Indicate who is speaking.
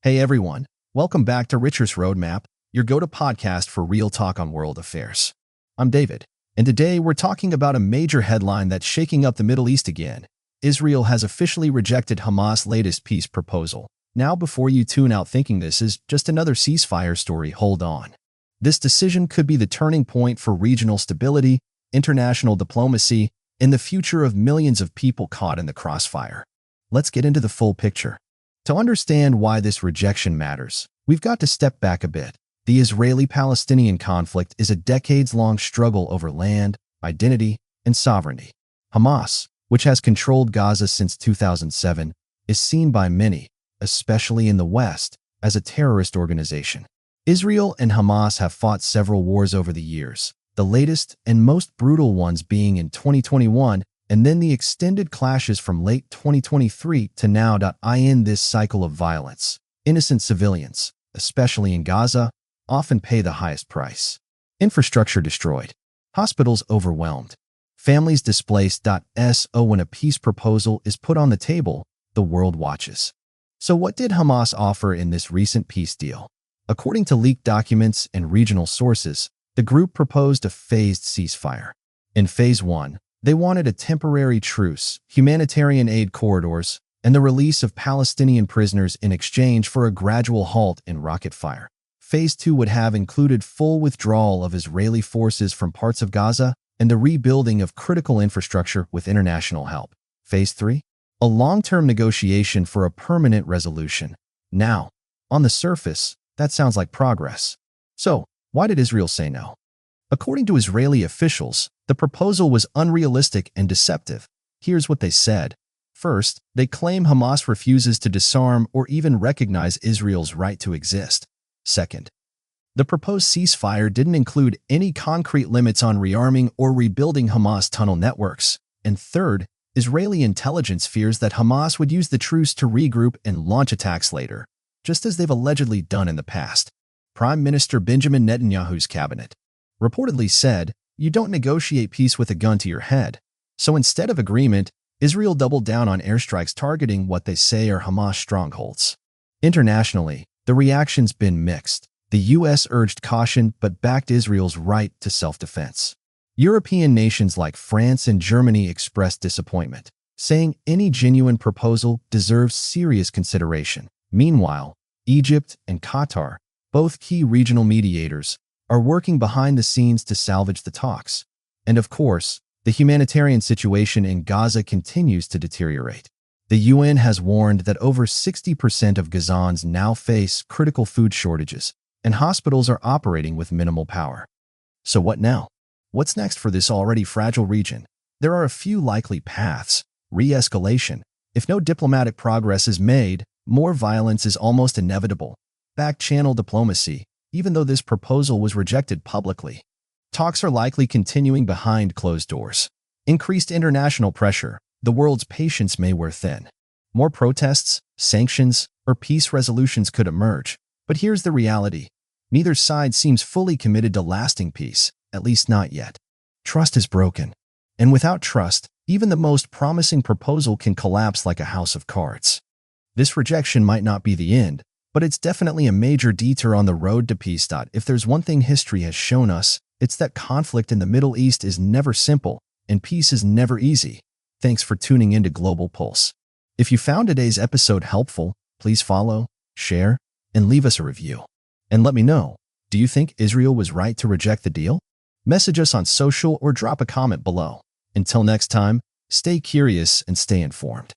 Speaker 1: Hey everyone, welcome back to Richard's Roadmap, your go-to podcast for real talk on world affairs. I'm David, and today we're talking about a major headline that's shaking up the Middle East again. Israel has officially rejected Hamas' latest peace proposal. Now, before you tune out thinking this is just another ceasefire story, hold on. This decision could be the turning point for regional stability, international diplomacy, and the future of millions of people caught in the crossfire. Let's get into the full picture. To understand why this rejection matters, we've got to step back a bit. The Israeli-Palestinian conflict is a decades-long struggle over land, identity, and sovereignty. Hamas, which has controlled Gaza since 2007, is seen by many, especially in the West, as a terrorist organization. Israel and Hamas have fought several wars over the years, the latest and most brutal ones being in 2021, and then the extended clashes from late 2023 to now. In this cycle of violence, innocent civilians, especially in Gaza, often pay the highest price. Infrastructure destroyed, hospitals overwhelmed, families displaced. When a peace proposal is put on the table, the world watches. So what did Hamas offer in this recent peace deal? According to leaked documents and regional sources, the group proposed a phased ceasefire. In Phase 1, they wanted a temporary truce, humanitarian aid corridors, and the release of Palestinian prisoners in exchange for a gradual halt in rocket fire. Phase 2 would have included full withdrawal of Israeli forces from parts of Gaza and the rebuilding of critical infrastructure with international help. Phase 3? A long-term negotiation for a permanent resolution. Now, on the surface, that sounds like progress. So, why did Israel say no? According to Israeli officials, the proposal was unrealistic and deceptive. Here's what they said. First, they claim Hamas refuses to disarm or even recognize Israel's right to exist. Second, the proposed ceasefire didn't include any concrete limits on rearming or rebuilding Hamas tunnel networks. And third, Israeli intelligence fears that Hamas would use the truce to regroup and launch attacks later, just as they've allegedly done in the past. Prime Minister Benjamin Netanyahu's cabinet reportedly said, "You don't negotiate peace with a gun to your head." So instead of agreement, Israel doubled down on airstrikes targeting what they say are Hamas strongholds. Internationally, the reaction's been mixed. The U.S. urged caution but backed Israel's right to self-defense. European nations like France and Germany expressed disappointment, saying any genuine proposal deserves serious consideration. Meanwhile, Egypt and Qatar, both key regional mediators, are working behind the scenes to salvage the talks. And of course, the humanitarian situation in Gaza continues to deteriorate. The UN has warned that over 60% of Gazans now face critical food shortages, and hospitals are operating with minimal power. So what now? What's next for this already fragile region? There are a few likely paths. Re-escalation. If no diplomatic progress is made, more violence is almost inevitable. Back-channel diplomacy, even though this proposal was rejected publicly. Talks are likely continuing behind closed doors. Increased international pressure. The world's patience may wear thin. More protests, sanctions, or peace resolutions could emerge. But here's the reality. Neither side seems fully committed to lasting peace, at least not yet. Trust is broken. And without trust, even the most promising proposal can collapse like a house of cards. This rejection might not be the end, but it's definitely a major detour on the road to peace. If there's one thing history has shown us, it's that conflict in the Middle East is never simple, and peace is never easy. Thanks for tuning into Global Pulse. If you found today's episode helpful, please follow, share, and leave us a review. And let me know, do you think Israel was right to reject the deal? Message us on social or drop a comment below. Until next time, stay curious and stay informed.